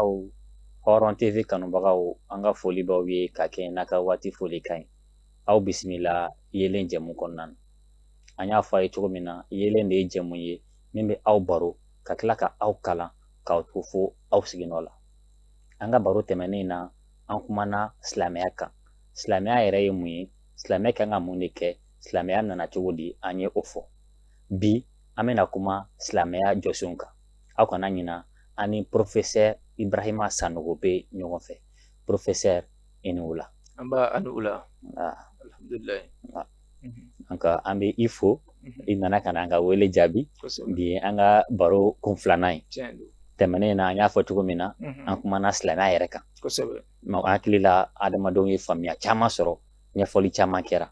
kanubagaw Horon TV kanubagaw an ka foli b'aw ye ka kɛ n'a ka waati foli ka ɲi aw bisimila yelen jɛmu kɔnɔna na an y'a fɔ a ye cogo min na yelen de ye jɛmu ye min bɛ aw baro ka tila ka aw kalan k'aw to fo aw sigiɲɔgɔn la an ka baro tɛmɛnen na an kumana silamɛya kan silamɛya yɛrɛ ye mun ye silamɛya kan ka mun de kɛ silamɛya nana cogo di an ye o fɔ bi an bɛna kuma silamɛya jɔsenw kan aw kana ɲina ani professeur Ibrahima Sanogo bɛ ɲɔgɔn fɛ professeur i ni wula an b'a ani wula alhamdulillah an bɛ i fo i nana ka na an ka wele jaabi bi an ka baro kun filanan ye tɛmɛnen na an y'a fɔ cogo min na an kumana silamɛya yɛrɛ kan an hakili la adamadenw ye faamuya caman sɔrɔ ɲɛfɔli caman kɛra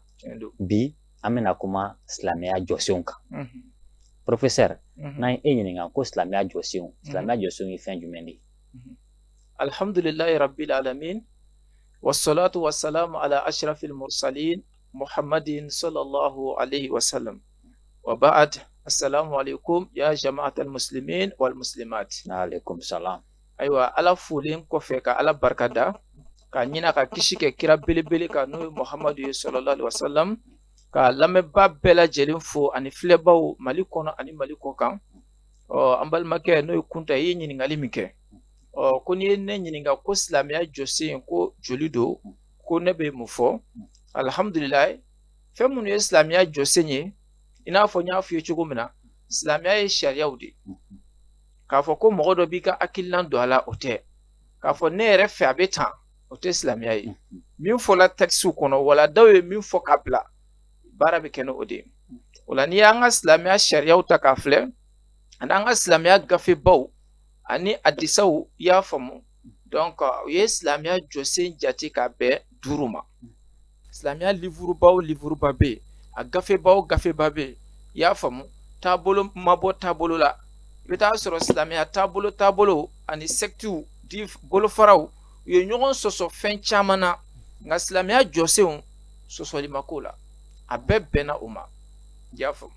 bi an bɛna kuma silamɛya jɔsenw kan professeur n'an ye e ɲininka ko silamɛya jɔsenw ye fɛn jumɛn de ye alhamdulillahi rabbil alamin wassalatu wassalamu ala ashrafil mursalin muhammadin sallallahu alaihi wasallam wa ba'd assalamu alaikum ya jama'atal muslimin wal muslimat alaikum salam aywa ala fulen kɔfɛ ka ala barkada ka ɲina ka kisi kɛ kira belebele ka n'o ye muhammadu sallallahu alaihi wasallam ka lamɛnba bɛɛ lajɛlen fo ani filɛbaw mali kɔnɔ ani mali kɔ kan an balimakɛ n'o ye kunta ye ɲininkali min kɛ ko ni ye ne ɲininka ko silamɛya jɔsen ko joli do ko ne bɛ mun fɔ alhamdulillah fɛn minnu ye silamɛya jɔsen ye i n'a fɔ n y'a f'i ye cogo min na silamɛya ye sariyaw de k'a fɔ ko mɔgɔ dɔ b'i ka hakililan don a la o tɛ k'a fɔ ne yɛrɛ fɛ a bɛ tan o tɛ silamɛya ye min fɔla texte kɔnɔ wala dɔw ye min fɔ k'a bila baara bɛ kɛ n'o de ye o la n'i y'an ka silamɛya sariyaw ta k'a filɛ ani an ka silamɛya gafebaw ani hadisaw i y'a faamu donc u ye silamɛya jɔsen jate k'a bɛn 5 ma silamɛya livuruba bɛ yen a gafebaw gafeba bɛ yen i y'a faamu taabolo mabɔ taabolo la i bɛ taa sɔrɔ silamɛya taabolo ani sectiw di bolofaraw u ye ɲɔgɔn sɔsɔ fɛn caman na nka silamɛya jɔsenw sɔsɔli ma k'o la a bɛɛ bɛnna o ma i y'a faamu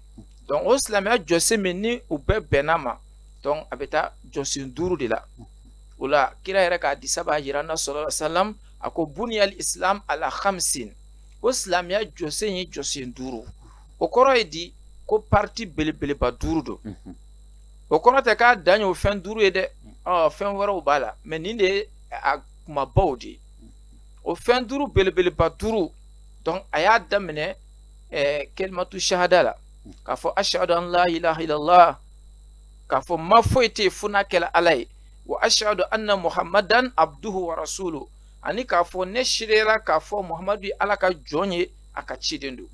donc o silamɛya jɔsen min ni u bɛɛ bɛnna ma donc a bɛ taa jɔsen 5 de la o la kira yɛrɛ ka hadisa b'a jira an na sallallahu alaihi wasallam a ko buniyal islam ala khamsin ko silamɛya jɔsen ye jɔsen 5 o kɔrɔ ye di ko parti belebeleba 5 do o kɔrɔ tɛ k'a dan ye o fɛn 5 ye dɛ fɛn wɛrɛw b'a la mais nin de ye a kumabaw de ye o fɛn 5 belebeleba 5 donc a y'a daminɛ kelimatu shahada la k'a fɔ ashhadu an la ilaha illallah k'a fɔ ma foyi tɛ fo n'a kɛla ala ye wa ashhadu anna muhammadan abduhu wa rasuluhu ani k'a fɔ ne seedera k'a fɔ muhammadu ye ala ka jɔn ye a ka ciden do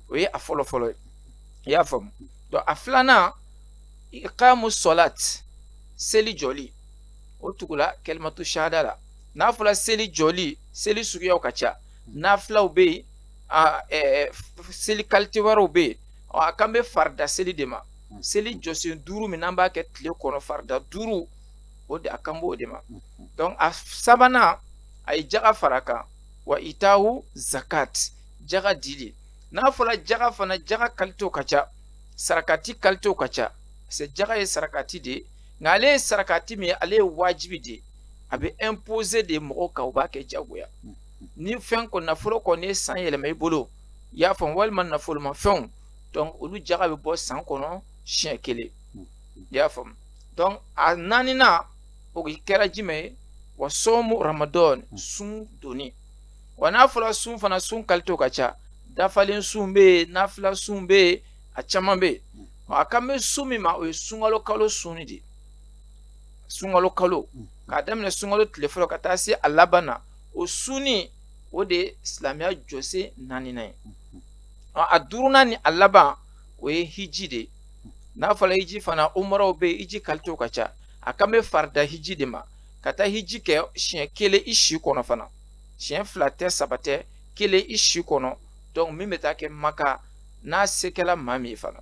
o ye a fɔlɔ ye i y'a faamu donc a filanan iqamu salat seli jɔli o tugula kelimatu shahada la n'a fɔla seli jɔli seli suguyaw ka ca nafilaw bɛ yen seli qualité wɛrɛw bɛ yen a kan bɛ farida seli de ma seli jɔsen 5 min n'an b'a kɛ tile kɔnɔ farida 5 o de a kan b'o de ma donc a sabanan a ye jaga fara kan wa itahu zakat jaga dili n'a fɔla jaga fana jaga qualité ka ca sarakati qualité ka ca c'est jaga ye sarakati de nka ale ye sarakati min ye ale ye wajibi de a bɛ imposer de mɔgɔw kan u b'a kɛ jagoya ni fɛn ko nafolo kɔni ye san yɛlɛma i bolo i y'a faamu walima nafolomafɛnw donc olu jaga bɛ bɔ san kɔnɔ siɲɛ 1 i y'a faamu donc a 4nan o kɛra jumɛn ye wa sɔmu ramadan sun doni wa n'a fɔra sun fana sun qualité ka ca dafalen sun bɛ yen nafila sun bɛ yen a caman bɛ yen a kan bɛ sun min ma o ye sunkalo kalo sun de sunkalo kalo k'a daminɛ sunkalo tile fɔlɔ ka taa se a laban na o sunni o de ye silamɛya jɔsen 4nan ye a 5nan ni a laban o ye hiji de n'a fɔra hiji fana umaraw bɛ yen hiji qualité ka ca a kan bɛ farida hiji de ma ka taa hiji kɛ siɲɛ 1 i si kɔnɔ fana siɲɛ 2 tɛ 3 tɛ 1 i si kɔnɔ donc min bɛ taa kɛ maka n'a se kɛla maa min ye fana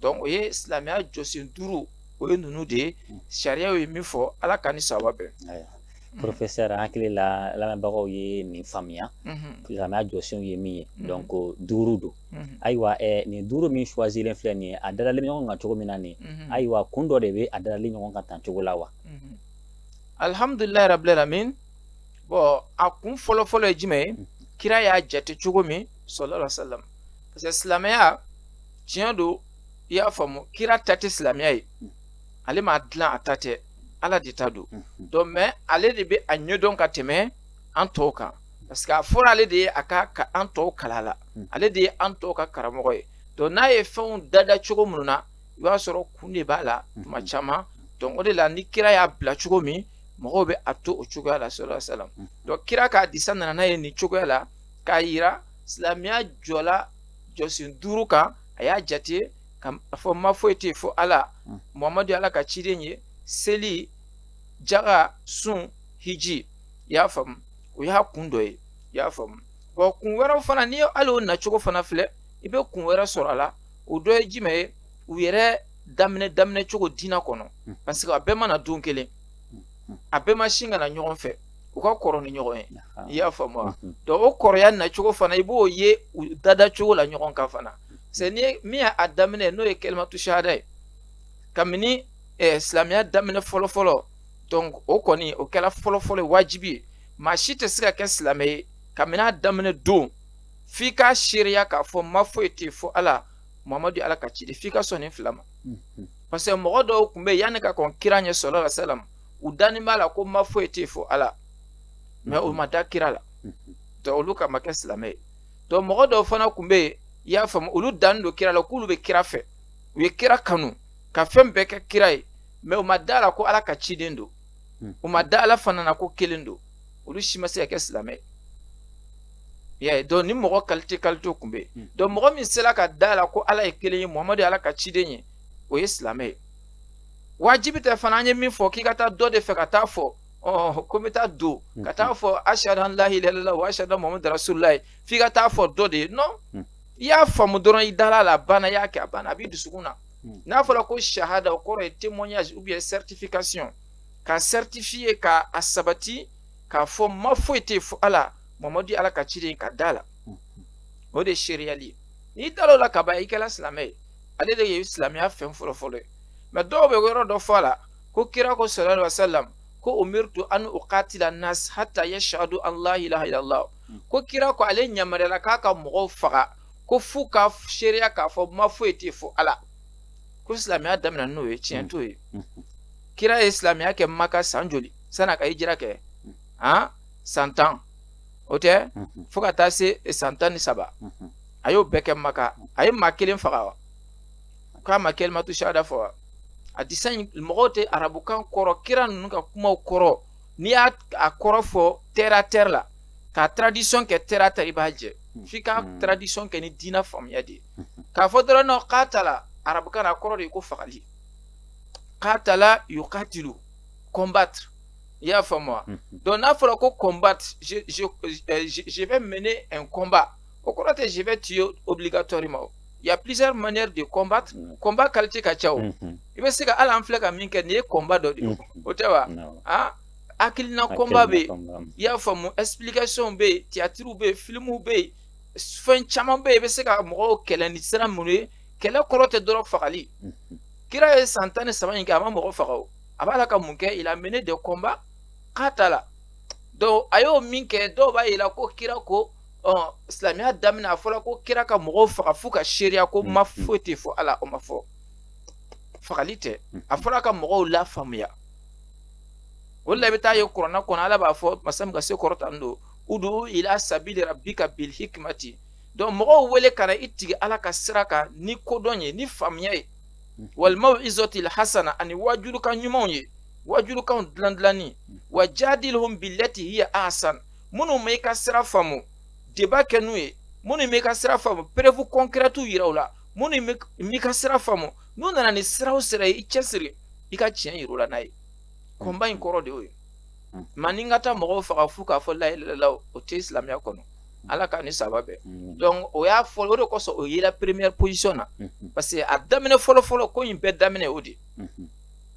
donc o ye silamɛya jɔsen 5 o ye ninnu de ye sariyaw ye min fɔ ala ka ni sababa bɛn professeur an hakili la lamɛnbagaw ye nin faamuya silamɛya jɔsenw ye min ye donc 5 do ayiwa nin 5 min choisilen filɛ nin ye a dadalen ɲɔgɔn kan cogo min na nin ayiwa kun dɔ de bɛ a dadalen ɲɔgɔn kan tan cogo la wa alhamdulillah rabbil alamin bon a kun fɔlɔ ye jumɛn ye kira y'a jate cogo min sallallahu alaihi wasallam parce que silamɛya tiɲɛ don i y'a faamu kira ta tɛ silamɛya ye ale m'a dilan a ta tɛ ala de ta don donc mais ale de bɛ a ɲɛdɔn ka tɛmɛ an tɔw kan parce que a fɔra ale de ye a ka an tɔw kala la ale de ye an tɔw ka karamɔgɔ ye donc n'a ye fɛnw dada cogo minnu na i b'a sɔrɔ kun de b'a la tuma caman donc o de la ni kira y'a bila cogo min mɔgɔw bɛ a to o cogoya la sallallahu alaihi wasallam donc kira k'a disa nana n'a ye nin cogoya la k'a yira silamɛya jɔla jɔsen 5 kan a y'a jate ka fɔ ma foyi tɛ fo ala muhamadu ye ala ka ciden ye seli jaga sun hiji i y'a faamu o y'a kun dɔ ye i y'a faamu bon kun wɛrɛw fana n'i ye hali o nacogo fana filɛ i bɛ kun wɛrɛ sɔrɔ a la o dɔ ye jumɛn ye u yɛrɛ daminɛ cogo diinɛ kɔnɔ parce que a bɛɛ mana don kelen a bɛɛ ma sin ka na ɲɔgɔn fɛ u ka kɔrɔ ni ɲɔgɔn ye i y'a faamu wa donc o kɔrɔya nacogo fana i b'o ye u dada cogo la ɲɔgɔn kan fana c'est ni min y'a daminɛ n'o ye kalimatu shahada ye kabini silamɛya daminɛ fɔlɔ donc o kɔni o kɛra fɔlɔ ye wajibi ye maa si tɛ se ka kɛ silamɛ ye kabini a daminɛ don f'i ka seereya k'a fɔ ma foyi tɛ fo ala muhamadu ala ka ciden f'i ka sɔn nin fila ma parce que mɔgɔ dɔw tun bɛ yen yanni ka kɔn kira ɲɛ sallallahu alaihi wasallam u dannen b'a la ko ma foyi tɛ fo ala mais o ma da kira la donc olu ka ma kɛ silamɛ ye donc mɔgɔ dɔw fana tun bɛ yen i y'a faamu olu dannen don kira la k'olu bɛ kira fɛ u ye kira kanu ka fɛn bɛɛ kɛ kira ye mais u ma da la ko ala ka ciden don u ma da ala fana na ko kelen don olu si ma se ka kɛ silamɛ ye donc ni mɔgɔ qualité tun bɛ yen donc mɔgɔ min sera ka da la ko ala ye kelen ye muhamadu ye ala ka ciden ye o ye silamɛ ye wajibi tɛ fana an ye min fɔ k'i ka taa dɔ de fɛ ka taa fɔ ko n bɛ taa don ka taa fɔ ashhadu an la ilaha illallah wa ashhadu anna muhammadan rasulullah f'i ka taa fɔ dɔ de ye non i y'a faamu dɔrɔn i dala la a banna i y'a kɛ a banna a b'i dusukun na n'a fɔra ko shahada o kɔrɔ ye témoignage ou bien certification ka certifier ka a sabati k'a fɔ ma foyi tɛ fo ala muhamadu ye ala ka ciden ka da la o de ye seriyali ye n'i dal'o la ka ban i kɛra silamɛ ye ale de ye silamɛya fɛn fɔlɔ ye mais dɔw bɛ yɔrɔ dɔ fɔ a la ko kira ko sallallahu alaihi wasallam ko umirtu an uqatila nas hatta yashhadu an la ilaha illallah ko kira ko ale yamaruyala k'a ka mɔgɔw faga ko f'u ka seereya k'a fɔ ma foyi tɛ fo ala ko silamɛya daminɛ n'o ye tiɲɛ t'o ye kira ye silamɛya kɛ maka san joli san'a ka hijira kɛ san 10 o tɛ fo ka taa se san 13 a y'o bɛɛ kɛ maka a ye maa kelen faga wa k'a ma kalimatu shahada fɔ wa a disa mɔgɔw tɛ arabukan kɔrɔ kira ninnu ka kumaw kɔrɔ n'i y'a kɔrɔ fɔ terre à terre la ka tradition kɛ terre à terre i b'a jɛ f'i ka tradition kɛ ni diinɛ faamuya de ye k'a fɔ dɔrɔn non qatala arabukan na a kɔrɔ de ye ko fagali qatala yuqatilu combattre i y'a faamu wa donc n'a fɔra ko combattre je vais mener un combat o kɔrɔ tɛ je vais tuer obligatoirement. Il y a plusieurs manières de combattre. Combat qualité ka ca o. I bɛ se ka hali an filɛ ka min kɛ nin ye combat dɔ de ye o tɛ wa hakilina combat bɛ yen i y'a faamu explication bɛ yen théâtre bɛ yen film bɛ yen fɛn caman bɛ yen i bɛ se ka mɔgɔw kɛlɛ ni sira minnu ye kɛlɛ kɔrɔ tɛ dɔrɔn fagali kira ye san 13 in kɛ a ma mɔgɔ faga o a b'a la ka mun kɛ il a mené des combats k'a ta la donc a y'o min kɛ dɔw b'a yira ko kira ko silamɛya daminɛ a fɔra ko kira ka mɔgɔw faga f'u ka seereya ko ma foyi tɛ fɔ ala o ma fɔ fagali tɛ a fɔra ka mɔgɔw la faamuya o de la i bɛ taa ye kuranɛ kɔnɔ ala b'a fɔ masa min ka se kɔrɔ tan don udu ila sabili rabbika bil hikmati donc mɔgɔw wele ka na i tigi ala ka sira kan ni kodɔn ye ni faamuya ye wal maw'izatil hasana ani wajurukan ɲumanw ye wajurukan dilanni wa jadilhum billati hiya ahsan minnu ma i ka sira faamu débat kɛ n'u ye minnu m'i ka sira faamu preuve concrète yira u la minnu m'i ka sira faamu n'u nana ni siraw sira ye i cɛsiri i ka tiɲɛ yira u la n'a ye combat in kɔrɔ de y'o ye ma ni n ka taa mɔgɔw faga f'u k'a fɔ la ilaha illallah o tɛ silamɛya kɔnɔ ala ka ni saba bɛɛ donc o y'a fɔ o de kosɔn o yera première position na parce que a daminɛ fɔlɔ ko in bɛɛ daminɛ o de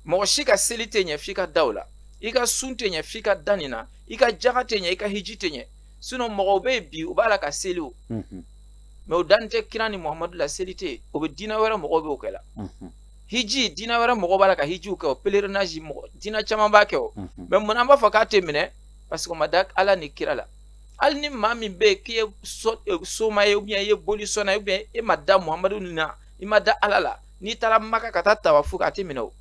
mɔgɔ si ka seli tɛ ɲɛ f'i ka da o la i ka sun tɛ ɲɛ f'i ka da nin na i ka jaga tɛ ɲɛ i ka hiji tɛ ɲɛ sinon mɔgɔw bɛ yen bi u b'a la ka seli o mais o danni tɛ kira ni muhamadu la seli tɛ yen o bɛ diinɛ wɛrɛ mɔgɔw bɛ o kɛ la hiji dina wara mɔgɔ b'a la ka hiji kɛ o pèlerinage mɔgɔ dina caman b'a kɛ o mais mun an b'a fɔ k'a tɛ minɛ parce que o ma da Ala ni kira la hali ni maa min bɛ k'i ye soma ye ou bien i ye boli sɔnna ou bien e ma da Muhamadu na i ma da Ala la n'i taara Maka ka taa tawafu k'a tɛ minɛ o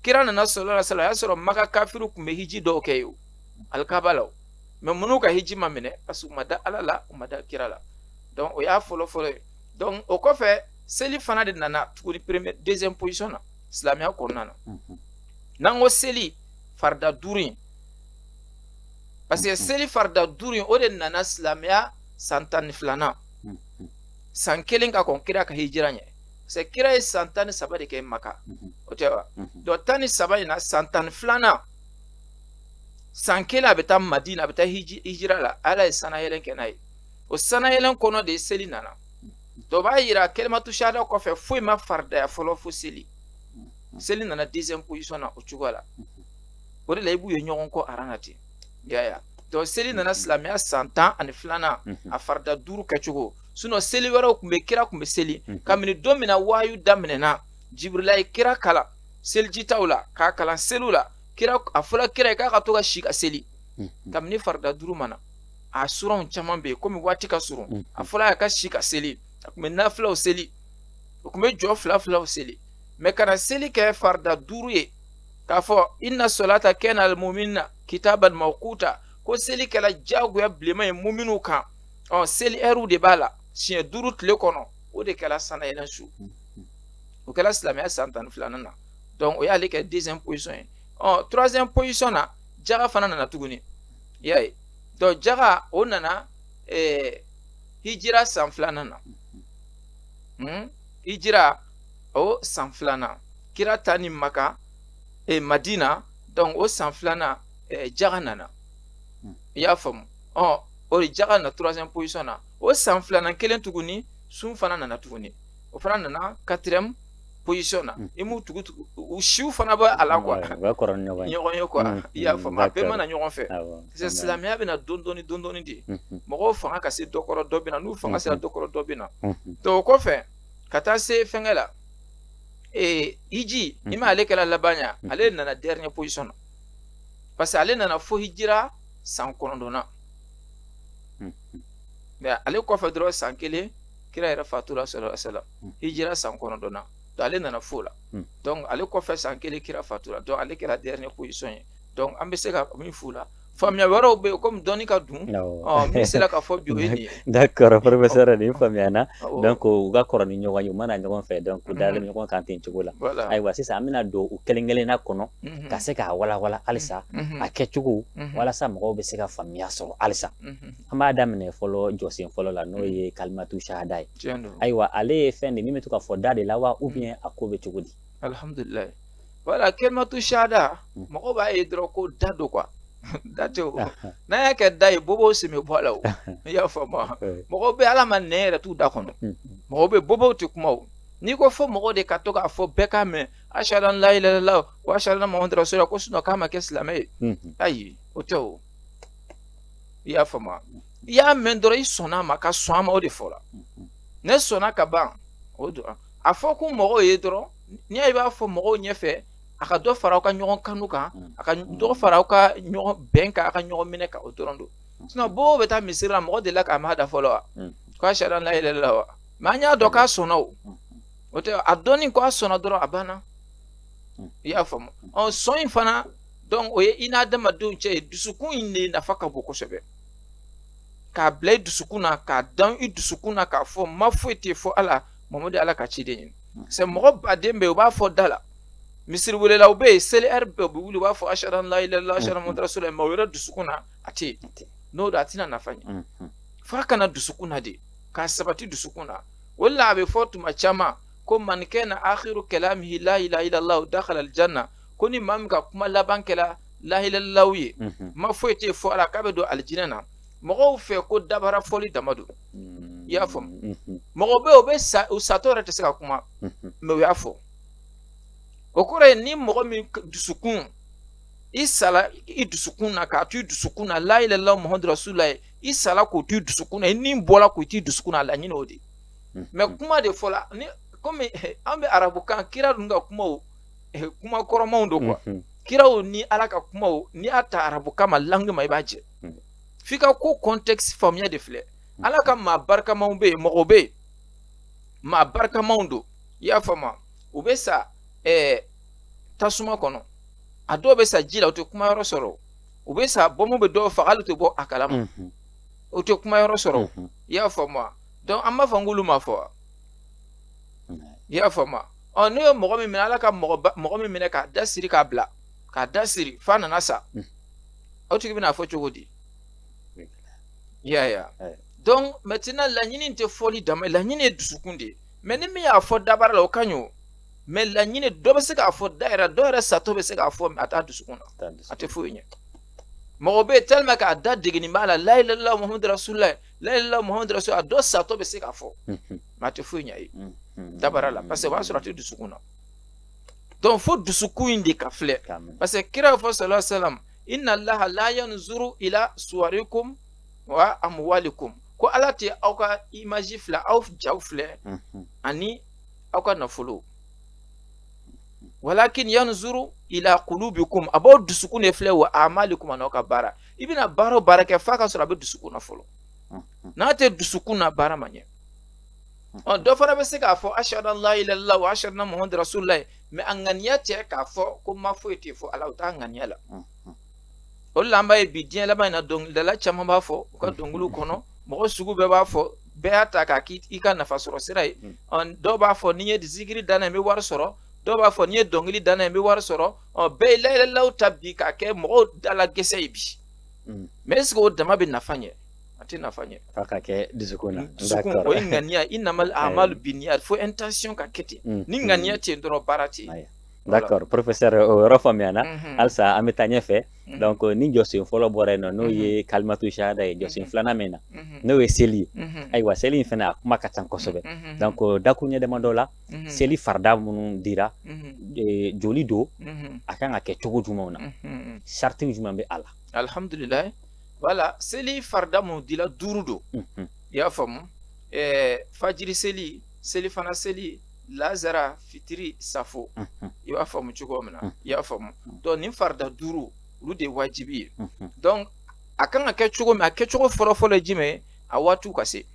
kira nana sallallahu alaihi wasallam a y'a sɔrɔ Maka kafiru tun bɛ hiji dɔw kɛ o alikaba la mais minnu ka hiji ma minɛ parce que u ma da Ala la u ma da kira la donc o y'a fɔlɔ fɔlɔ ye donc o kɔfɛ seli fana de nana tuguni deuxième position na silamɛya kɔnɔna na n'an ko seli farida 5 in parce que seli farida 5 in o de nana silamɛya san 12nan san 1 ka kɔn kira ka hijira ɲɛ parce que kira ye san 13 de kɛ Maka o tɛ wa donc 13 in na san 12nan san 1 a bɛ taa Madina a bɛ taa hijira la Ala ye sanayɛlɛn kɛ n'a ye o sanayɛlɛn kɔnɔ de seli nana dɔ b'a yira kalimatu shahada kɔfɛ foyi ma faridaya fɔlɔ fo seli seli nana deuxième position na o cogo la o de la i b'u ye ɲɔgɔn kɔ aran na ten yaya donc seli nana silamɛya san 12nan a farida 5 kɛcogo sinon seli wɛrɛw tun bɛ kira tun bɛ seli kabini don min na wahayu daminɛna Jibrila ye kira kalan selijitaw la k'a kalan seliw la kira a fɔla kira ye k'a ka to ka si ka seli kabini farida 5 mana a suranw caman bɛ yen komi waati ka surun a fɔla a ka si ka seli a tun bɛ nafilaw seli o tun bɛ jɔ filaw seli mais kana seli kɛ farida 5 ye k'a fɔ inna solata kana al mu'minina kitaban mawquta ko seli kɛla jagoya bilenman ye mu'minu kan seli heure de b'a la siɲɛ 5 tile kɔnɔ o de kɛla sanayɛlɛn su o kɛla silamɛya san 12nan na donc o y'ale kɛ deuxième position ye troisième position na jaga fana nana tuguni y'a ye donc jaga o nana hijira san 2nan na hijira o san 2nan kira ta ni Maka Madina donc o san 2nan jaga nana i y'a faamu o jaga na troisième position na o san 2nan kelen tuguni sun fana nana tuguni o fana nana quatrième position na i m'u tugu u siw fana bɛ a la quoi ɲɔgɔn ye quoi i y'a faamu a bɛɛ mana ɲɔgɔn fɛ parce que silamɛya bɛna dɔɔni de mɔgɔw fanga ka se dɔ kɔrɔ dɔ bɛ na n'u fanga sera dɔ kɔrɔ dɔ bɛ na donc o kɔfɛ ka taa se fɛnkɛ la hiji i ma ale kɛla laban ye ale nana dernière position na parce que ale nana fo hijira san 9nan mais ale kɔfɛ dɔrɔn san 1 kira yɛrɛ fatura sallallahu alaihi wasallam hijira san 9nan donc ale nana fo la donc ale kɔfɛ san 1 kira fatura donc ale kɛra dernière position ye donc an bɛ se ka min f'u la faamuya wɛrɛw bɛ yen komi dɔnni ka dun min sera ka fɔ bi o ye nin ye d'accord professeur nin faamuya na donc u ka kɔrɔ ni ɲɔgɔn ye u mana ɲɔgɔn fɛ donc u dalen ɲɔgɔn kan ten cogo la ayiwa sisan an bɛna don u kelen kelenna kɔnɔ ka se k'a walawala halisa a kɛcogo walasa mɔgɔw bɛ se ka faamuya sɔrɔ halisa an b'a daminɛ fɔlɔ jɔsen fɔlɔ la n'o ye kalimatu shahada ye ayiwa ale ye fɛn de min bɛ to ka fɔ da de la wa ou bien a ko bɛ cogo di alhamdulillah voilà kalimatu shahada mɔgɔw b'a ye dɔrɔn ko da do quoi date o n'a y'a kɛ da ye bobow sen bɛ bɔ a la o i y'a faamu mɔgɔw bɛ Ala ma nɛn yɛrɛ t'u da kɔnɔ mɔgɔw bɛ bobow tɛ kuma o n'i ko fɔ mɔgɔw de ka to k'a fɔ bɛɛ k'a mɛn ashhadu an la ilaha illallah wa ashhadu anna muhammadan rasulullah ko sinon k'a ma kɛ silamɛ ye ayi o tɛ o i y'a faamu i y'a mɛn dɔrɔn i sɔnna a ma ka sɔn a ma o de fɔra ne sɔnna ka ban o dɔrɔn a fɔ ko mɔgɔw ye dɔrɔn n'i y'a ye i b'a fɔ mɔgɔw ɲɛfɛ a ka dɔ fara aw ka ɲɔgɔn kanu kan a ka dɔ fara aw ka ɲɔgɔn bɛn kan a ka ɲɔgɔn minɛ kan o dɔrɔn don sinon bow bɛ taa misiri la mɔgɔ delila k'a ma da fɔlɔ wa ko ashhadu an la ilaha illallah wa mais an y'a dɔn k'a sɔnna o tɛ a dɔnni ko a sɔnna dɔrɔn a banna i y'a faamu sɔn in fana donc o ye i n'adamadenw cɛ ye dusukun in de nafa ka bon kosɛbɛ k'a bila i dusukun na k'a dan i dusukun na k'a fɔ ma foyi tɛ fɔ Ala Mamadu ye Ala ka ciden ye c'est mɔgɔ baden bɛ yen u b'a fɔ da la misiri welelaw bɛ yen seli heure bɛɛ u bɛ wuli u b'a fɔ ashhadu an la ilaha illallah ashhadu anna muhammadan rasulullah mais o yɛrɛ dusukun na a tɛ yen n'o don a tɛna nafa ɲɛ f'a kana dusukun na de k'a sabati dusukun na o de la a bɛ fɔ tuma caman ko man kana akhiru kalamihi la ilaha illallah dakhala aljanna ko ni maa min ka kuma laban kɛla la ilaha illallah ye ma foyi tɛ fɔ Ala k'a bɛ don alijinɛ na mɔgɔw fɛ ko dabara fɔli dama don i y'a faamu mɔgɔw bɛ yen u satɔ yɛrɛ tɛ se ka kuma mais u y'a fɔ o kɔrɔ ye ni mɔgɔ min dusukun i sala i dusukun na k'a to i dusukun na la ilaha illallah muhammadu rasulullah i sala k'o to i dusukun na i ni bɔra k'o to i dusukun na a laɲini o de mais kuma de fɔla ni comme an bɛ arabukan kira dun ka kumaw kuma kɔrɔmanw do quoi kiraw ni ala ka kumaw ni y'a ta arabukan ma langue ma i b'a jɛ f'i ka ko contexte faamuya de filɛ ala ka maa barikamanw bɛ yen mɔgɔ bɛ yen maa barikamanw do i y'a faamu u bɛ sa tasuma kɔnɔ a dɔw bɛ sa ji la u tɛ kuma yɔrɔ sɔrɔ u bɛ sa bɔnmɔ bɛ dɔw faga hali u tɛ bɔ a kalama u tɛ kuma yɔrɔ sɔrɔ i y'a faamu donc an b'a fɔ n k'olu ma fɔ i y'a faamu n'o ye mɔgɔ min minɛ ala ka mɔgɔ min minɛ k'a da siri k'a bila k'a da siri f'a nana sa aw tigi bɛna fɔ cogo di i y'a ye donc maintenant laɲini tɛ fɔli dama laɲini ye dusukun de ye mais ni min y'a fɔ dabara la o ka ɲi o mais laɲini dɔ bɛ se k'a fɔ da yɛrɛ dɔ yɛrɛ satɔ bɛ se k'a fɔ a t'a dusukun na a tɛ foyi ɲɛ mɔgɔ bɛ yen tellement que a da degeni b'a la la ilaha illallah muhamadu rasulullah la ilaha illallah muhamadu rasulullah a dɔ satɔ bɛ se k'a fɔ mais a tɛ foyi ɲɛ ye dabara la parce que o b'a sɔrɔ a tɛ dusukun na donc fo dusukun in de ka filɛ parce que kira fɔ sallallahu alaihi wasallam inna allaha la yanzuru ila suwarikum wa amwalikum ko ala tɛ aw ka image filɛ aw jaw filɛ ani aw ka nafolo walakin yanzuru ila qulubikum a b'aw dusukun de filɛ wa amalikum n'aw ka baara i bɛna baara o baara kɛ f'a ka sɔrɔ a bɛ dusukun na fɔlɔ n'a tɛ dusukun na baara ma ɲɛ dɔ fana bɛ se k'a fɔ ashhadu an la ilaha illallah wa ashhadu anna muhammadan rasulullah mais a ŋaniya tɛ k'a fɔ ko ma foyi tɛ fɔ ala o t'a ŋaniya la o de la an b'a ye bi diɲɛ laban in na dɔnkilidala caman b'a fɔ u ka dɔnkiliw kɔnɔ mɔgɔ sugu bɛɛ b'a fɔ bɛɛ y'a ta k'a k'i ka nafa sɔrɔ sira ye dɔw b'a fɔ ni ye zikiri danna n bɛ wari sɔrɔ dɔw b'a fɔ ni ye dɔnkili danna n bɛ wari sɔrɔ bɛɛ ye la ilaha illallah ta bi k'a kɛ mɔgɔw dala gɛsɛ ye bi mais est ce que o dama bɛ nafa ɲɛ a tɛ nafa ɲɛ f'a ka kɛ dusukun na dusukun o ye ŋaniya innamal a'malu binniyat fo intention ka kɛ ten ni ŋaniya tɛ yen dɔrɔn baara tɛ yen d'accord professeur o yɔrɔ faamuya na halisa an bɛ taa ɲɛfɛ donc ni jɔsen fɔlɔ bɔra yen nɔ n'o ye kalimatu shahada ye jɔsen filanan min na n'o ye seli ye ayiwa seli in fana a kuma ka ca kosɛbɛ donc dakuruɲɛ damadɔ la seli farida minnu dira joli don a kan ka kɛ cogo jumɛnw na charte jumɛn bɛ a la alhamdulillah voilà seli farida minnu dira 5 don i y'a faamu fajiri seli seli fana seli lazara fitiri safo i b'a faamu cogo min na i y'a faamu donc nin farida 5 olu de ye wajibi ye donc a kan ka kɛ cogo min a kɛcogo fɔlɔ-fɔlɔ ye jumɛn ye a waatiw ka se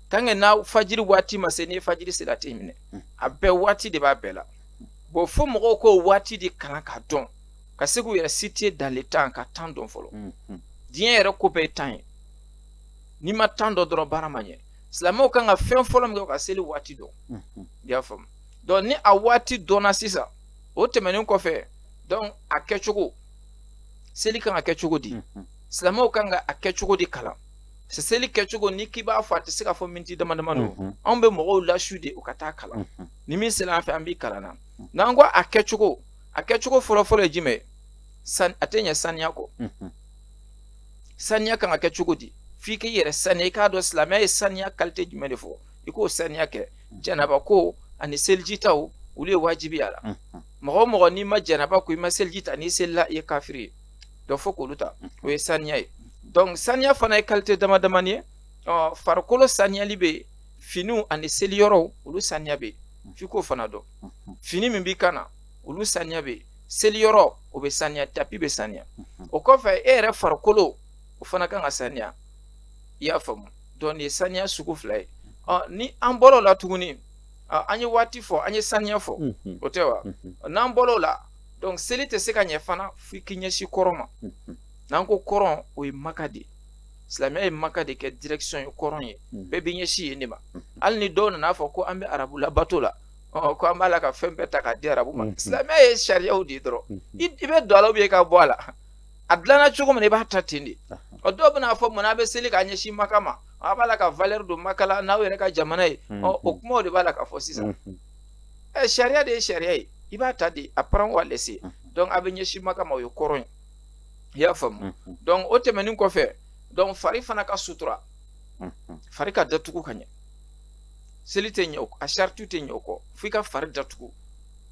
tant que n'a fajiri waati ma se ni fajiri sera a tɛ minɛ a bɛɛ waati de b'a bɛɛ la bon fo mɔgɔw k'o waati de kalan k'a dɔn ka se k'u yɛrɛ situer dans le temps ka temps dɔn fɔlɔ diɲɛ yɛrɛ ko bɛɛ ye temps ye n'i ma temps dɔn dɔrɔn baara ma ɲɛ silamɛw kan ka fɛn fɔlɔ min kɛ ka seli waati dɔn i y'a faamu donc ni a waati dɔnna sisan o tɛmɛnen kɔfɛ donc a kɛcogo seli kan ka kɛ cogo di silamɛw kan ka a kɛ cogo di kalan seli kɛcogo ni k'i b'a fɔ a tɛ se ka fɔ miniti dama dama don anw bɛ mɔgɔw lasu de u ka taa kalan ni min sera an fɛ an b'i kalan na n'an ko a kɛcogo fɔlɔ-fɔlɔ ye jumɛn a tɛ ɲɛ saniya kɔ saniya kan ka kɛ cogo di f'i k'i yɛrɛ saniya i k'a dɔn silamɛya ye saniya qualité jumɛn de fɔ i k'o saniya kɛ janaba ko ani seliji taw olu ye wajibi a la mɔgɔ o mɔgɔ n'i ma janaba ko i ma seliji ta n'i selila i ye kafiri ye donc fo k'olu ta o ye saniya ye donc saniya fana ye qualité dama damani ye farikolo saniyali bɛ finiw ani seliyɔrɔw olu saniya bɛ f'i k'o fana dɔn fini min b'i kan na olu saniya bɛ seliyɔrɔ o bɛ saniya tapi bɛ saniya o kɔfɛ e yɛrɛ farikolo o fana kan ka saniya i y'a faamu donc nin ye saniya sugu fila ye ni an bɔr'o la tuguni an ye waati fɔ an ye saniya fɔ o tɛ wa n'an bɔr'o la donc seli tɛ se ka ɲɛ fana f'i k'i ɲɛsin kɔrɔn ma n'an ko kɔrɔn o ye maka de silamɛya ye maka de kɛ direction ye kɔrɔn ye bɛɛ b'i ɲɛsin yen de ma hali ni dɔw nana fɔ ko an bɛ arabu labato la ko an b'a la ka fɛn bɛɛ ta k'a di arabu ma silamɛya ye sariyaw de ye dɔrɔn i bɛ don a la ou bien i ka bɔ a la a dilanna cogo min na i b'a ta ten de dɔw bɛna fɔ mun na a bɛ seli k'a ɲɛsin maka ma a b'a la ka valeur don maka la n'aw yɛrɛ ka jamana ye o kumaw de b'a la ka fɔ sisan sariya de ye sariya ye i b'a ta de apprendre ou à laisser donc a bɛ ɲɛsin maka ma o ye kɔrɔn ye i y'a faamu donc o tɛmɛnen kɔfɛ donc fari fana ka sutura fari ka datugu ka ɲɛ seli tɛ ɲɛ a saritiw tɛ ɲɛ o kɔ f'i ka fari datugu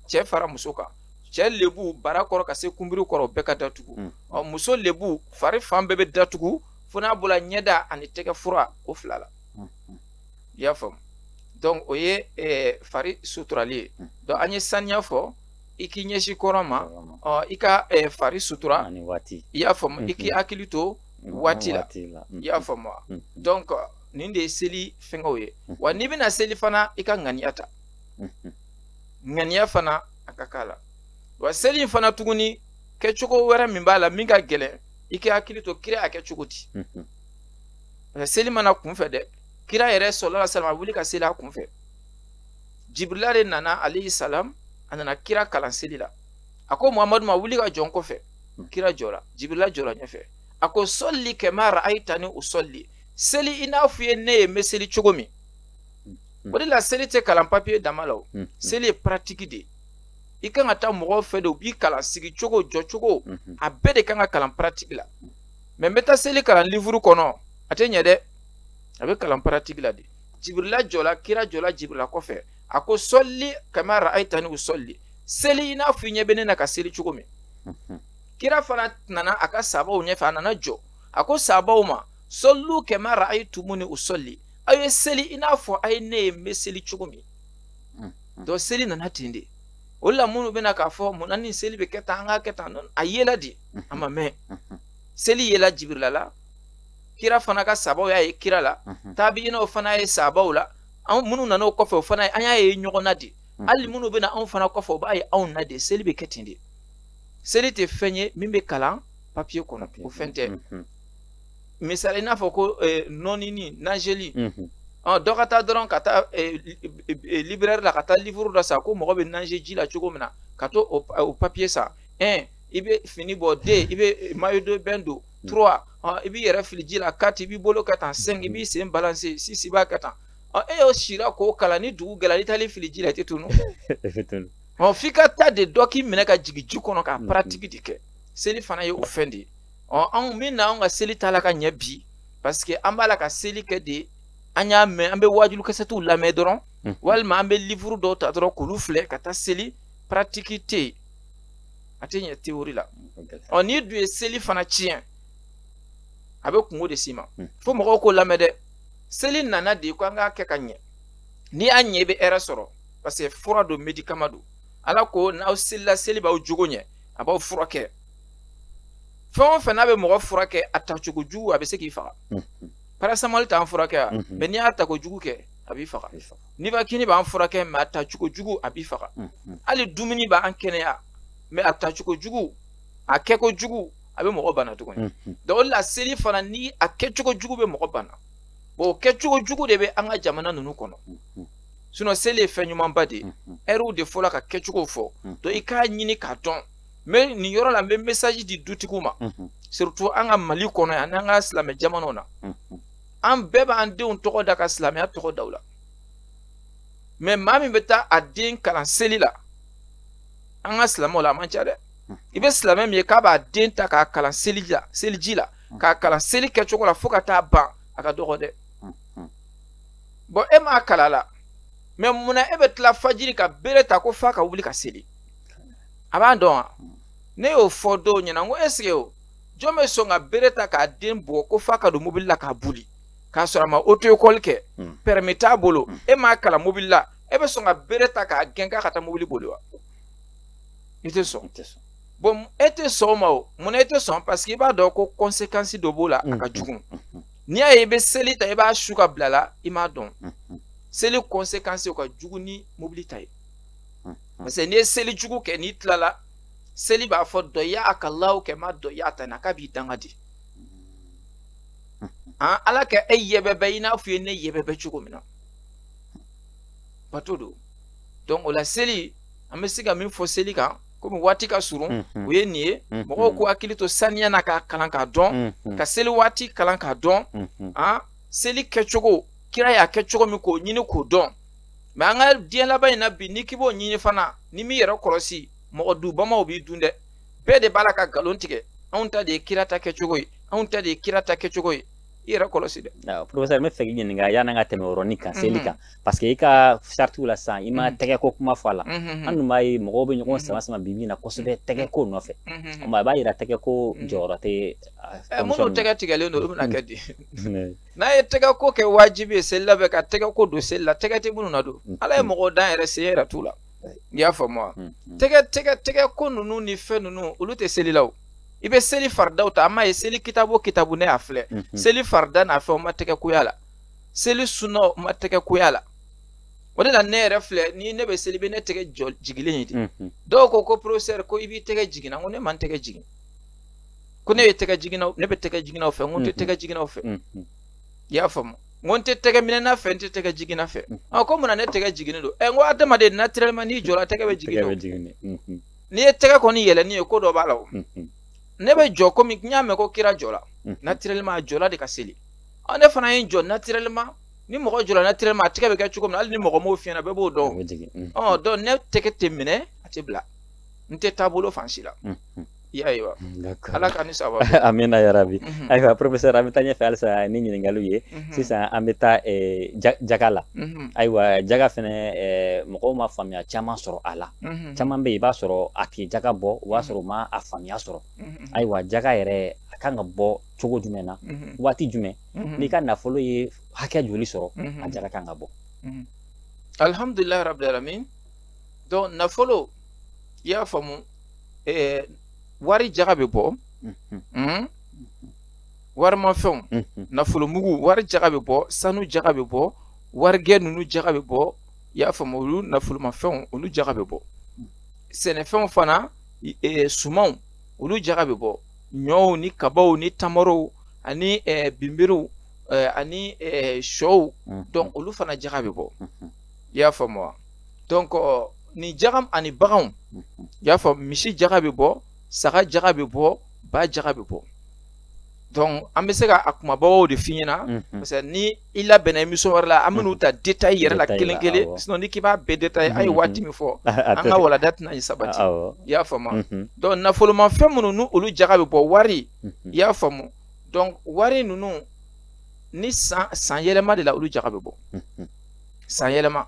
cɛ fara muso kan cɛ lebu bara kɔrɔ ka se kunbiri kɔrɔ bɛɛ ka datugu muso lebu fari fan bɛɛ bɛ datugu fo n'a bɔra ɲɛda ani tɛgɛ fura o fila la i y'a faamu donc o ye fari suturali donc an ye saniya fɔ i k'i ɲɛsi kɔrɔ ma i ka fari sutura i y'a faamu i k'i hakili to waati la i y'a faamu wa donc nin de ye seli fɛngɛw ye wa n'i bɛna seli fana i ka ŋaniya ta ŋaniya fana a ka k'a la wa seli in fana tuguni kɛcogo wɛrɛ min b'a la min ka gɛlɛn i k'i hakili to kira a kɛ cogo di seli mana kunfɛ dɛ kira yɛrɛ sallallahu alaihi wasallam wuli ka seli a kunfɛ Jibrila de nana alayhi salam a nana kira kalan seli la a ko Muhamadu ma wuli ka jɔn kɔfɛ kira jɔra Jibrila jɔra ɲɛfɛ a ko solli kama ra'aytani usolli seli i n'a fɔ i ye ne ye n bɛ seli cogo min o de la seli tɛ kalan papiye dama la o seli ye pratique de i kan ka taa mɔgɔw fɛ de u b'i kalan sigi cogo jɔ cogo a bɛɛ de kan ka kalan pratique la mais n bɛ taa seli kalan livre kɔnɔ a tɛ ɲɛ dɛ a bɛ kalan pratique la de Jibrila jɔla kira jɔla Jibrila kɔfɛ a ko solli kama ra'aytani usolli seli i n'a fɔ i ɲɛ bɛ ne na ka seli cogo min kira fana nana a ka sahabaw ɲɛfɛ a nana jɔ a ko sahabaw ma sollu kama ra'aytumuni usolli aw ye seli i n'a fɔ a ye ne ye n bɛ seli cogo min donc seli nana ten de o la minnu bɛna k'a fɔ mun na ni seli bɛ kɛ tan an ka kɛ tan a yela de a ma mɛn seli yela Jibrila la kira fana ka sahabaw y'a ye kira la tabiinaw fana ye sahabaw la an minnu nana o kɔfɛ o fana an y'a ye ɲɔgɔn na de hali minnu bɛna anw fana kɔfɛ o b'a ye anw na de seli bɛ kɛ ten de seli tɛ fɛn ye min bɛ kalan papiye kɔnɔ o fɛn tɛ misali i n'a fɔ ko nɔnini najeli dɔ ka taa dɔrɔn ka taa librairie la ka taa livre dɔ san ko mɔgɔ bɛ naze ji la cogo min na ka to o papiye san i bɛ fini bɔ 2 i bɛ maillot de bain don 3 i b'i yɛrɛ fili ji la 4 i b'i bolo kɛ tan 5 i b'i sen balancer 6 i b'a kɛ tan e y'o sira k'o kalan ni dugu gɛlɛya i taali fili ji la i tɛ tunu f'i ka taa de dɔ k'i minɛ ka jigin ji kɔnɔ ka pratique de kɛ seli fana ye o fɛn de ye anw min na anw ka seli t'a la ka ɲɛ bi parce que an b'a la ka seli kɛ de an y'a mɛn an bɛ wajulu kasɛtiw lamɛn dɔrɔn walima an bɛ livre dɔw ta dɔrɔn k'olu filɛ ka taa seli pratique tɛ yen a tɛ ɲɛ théorie la n'i dun ye seli fana tiɲɛ a bɛ kungo de s'i ma fo mɔgɔw k'o lamɛn dɛ seli nana de ko an k'a kɛ ka ɲɛ n'i y'a ɲɛ i bɛ hɛrɛ sɔrɔ parce que fura don médicament don ala ko n'aw selila seli b'aw jogo ɲɛ a b'aw furakɛ fɛn o fɛn n'a bɛ mɔgɔ furakɛ a tacogo jugu a bɛ se k'i faga paracetamol t'an furakɛ wa mais n'i y'a tako jugu kɛ a b'i faga Nivaquine b'an furakɛ mais a tacogo jugu a b'i faga hali dumuni b'an kɛnɛya mais a tacogo jugu a kɛko jugu a bɛ mɔgɔ bana tuguni donc o de la seli fana ni a kɛcogo jugu bɛ mɔgɔ bana bon o kɛcogo jugu de bɛ an ka jamana ninnu kɔnɔ sinon seli ye fɛn ɲumanba de ye ɛriw de fɔla ka kɛcogo fɔ donc i k'a ɲini k'a dɔn mais nin yɔrɔ la n bɛ message di dutigiw ma surtout an ka Mali kɔnɔ yan n'an ka silamɛ jamanaw na an bɛɛ b'an denw tɔgɔ da ka silamɛya tɔgɔ da u la mais maa min bɛ taa a den kalan seli la an ka silamɛw la a man ca dɛ i bɛ silamɛ min ye k'a b'a den ta k'a kalan seliji la k'a kalan seli kɛcogo la fo ka taa ban a ka dɔgɔ dɛ bon e m'a kala la mais munna e bɛ tila fajiri ka bere ta ko f'a ka wuli ka seli a b'an dɔn wa ne y'o fɔ dɔw ɲɛna n ko est-ce que o jɔn bɛ sɔn ka bere ta k'a den bugɔ ko f'a ka don mobili la k'a boli k'a sɔrɔ a ma auto école kɛ permis t'a bolo e m'a kalan mobili la e bɛ sɔn ka bere ta k'a gɛn k'a ka taa mobili boli wa i tɛ sɔn bon e tɛ sɔn o ma o munna e tɛ sɔn parce que i b'a dɔn ko conséquence dɔ b'o la a ka jugu n'i y'a ye i bɛ seli ta i b'a su ka bila la i m'a dɔn seli conséquence o ka jugu ni mobili ta ye parce que n'i ye seli jugu kɛ n'i tilala seli b'a fɔ dɔ y'a ka law kɛ ma dɔ y'a ta na k'a b'i danga di ala ka e yɛbɛbɛ i n'a fɔ i ye ne yɛbɛbɛ cogo min na bato don donc o la seli an bɛ se ka min fɔ seli kan komi waati ka surun o ye nin ye mɔgɔw k'u hakili to saniya na k'a kalan k'a dɔn ka seli waati kalan k'a dɔn seli kɛcogo kira y'a kɛ cogo min k'o ɲini k'o dɔn mais an ka diɲɛ laban in na bi n'i k'i b'o ɲini fana ni m'i yɛrɛ kɔlɔsi mɔgɔ dubamaw b'i dun dɛ bɛɛ de b'a la ka nkalon tigɛ anw ta de ye kira ta kɛcogo ye anw ta de ye kira ta kɛcogo ye ira kolosi de professeur me fegi ɲininka yana nga tɛmɛ yɔrɔni kan seli kan parce que i ka sartu la san i ma tɛgɛ ko kuma fɔ a la an dun b'a ye mɔgɔw bɛ ɲɔgɔn sama sama bibi na kosɛbɛ tɛgɛ ko nɔfɛ o ma a b'a yira tɛgɛ ko jɔyɔrɔ tɛ minnu tɛgɛ tigɛlen don olu bɛna kɛ di n'a ye tɛgɛ ko kɛ wajibi ye seli la bɛ ka tɛgɛ ko don seli la tɛgɛ tɛ minnu na don ala ye mɔgɔw dan yɛrɛ sen yɛrɛ t'u la i y'a faamu wa tɛgɛ ko ninnu ni fɛn ninnu olu tɛ seli la o i bɛ seli faridaw ta an m'a ye seli kitabu kitabu ne y'a filɛ seli farida n'a fɛnw ma tɛgɛ koya la seli sunaw ma tɛgɛ koya la o de la ne yɛrɛ filɛ ni ne bɛ seli bɛ ne tɛgɛ jigilen ye de dɔw ko professeur ko i b'i tɛgɛ jigin na ko ne man tɛgɛ jigin ko ne bɛ tɛgɛ jigin aw fɛ n ko n tɛ tɛgɛ jigin aw fɛ i y'a faamu n ko n tɛ tɛgɛ minɛna fɛ n tɛ tɛgɛ jiginna fɛ ko mun na ne tɛgɛ jiginnen don n ko adamaden naturellement n'i jɔra tɛgɛ bɛ jigin o n'i ye tɛgɛ kɔni yɛlɛnni ye ko dɔ b'a la o ne bɛ jɔ komi n y'a mɛn ko kira jɔla naturellement a jɔla de ka seli ne fana ye n jɔ naturellement ni mɔgɔ jɔla naturellement a tɛgɛ bɛ kɛ cogo min hali ni mɔgɔ m'o f'i ɲɛna bɛɛ b'o dɔn donc ne tɛgɛ tɛ minɛ a tɛ bila n tɛ taabolo fan si la i y'a ye wa ala ka ni sababa amina ya rabi ayiwa professeur an bɛ taa ɲɛfɛ halisa ni ɲininkaliw ye sisan an bɛ taa jaga la ayiwa jaga fɛnɛ mɔgɔw ma faamuya caman sɔrɔ a la caman bɛ yen i b'a sɔrɔ a tɛ jaga bɔ o b'a sɔrɔ u ma a faamuya sɔrɔ ayiwa jaga yɛrɛ a kan ka bɔ cogo jumɛn na waati jumɛn n'i ka nafolo ye hakɛ joli sɔrɔ a jaga kan ka bɔ alhamdulilayi rabbil alamin donc nafolo i y'a faamu wari jaga bɛ bɔ warimafɛnw nafolo mugu wari jaga bɛ bɔ sanu jaga bɛ bɔ warigɛ ninnu jaga bɛ bɔ i y'a faamu olu nafolomafɛnw olu jaga bɛ bɔ sɛnɛfɛnw fana sumanw olu jaga bɛ bɔ ɲɔw ni kabaw ni tamarow ani binbiriw ani shɔw donc olu fana jaga bɛ bɔ i y'a faamu wa donc ni jaga ani baganw i y'a faamu misi jaga bɛ bɔ saga jaga bɛ bɔ ba jaga bɛ bɔ donc an bɛ se ka a kumabaw de f'i ɲɛna parce que ni i labɛnna émission wɛrɛ la an bɛn'u ta détail yɛrɛ la kelen kelen sinon ni k'i b'a bɛɛ détail an ye waati min fɔ an ka walada tɛna ye sabati i y'a faamu donc nafolomafɛn minnu ni olu jaga bɛ bɔ wari i y'a faamu donc wari ninnu ni san yɛlɛma de la olu jaga bɛ bɔ san yɛlɛma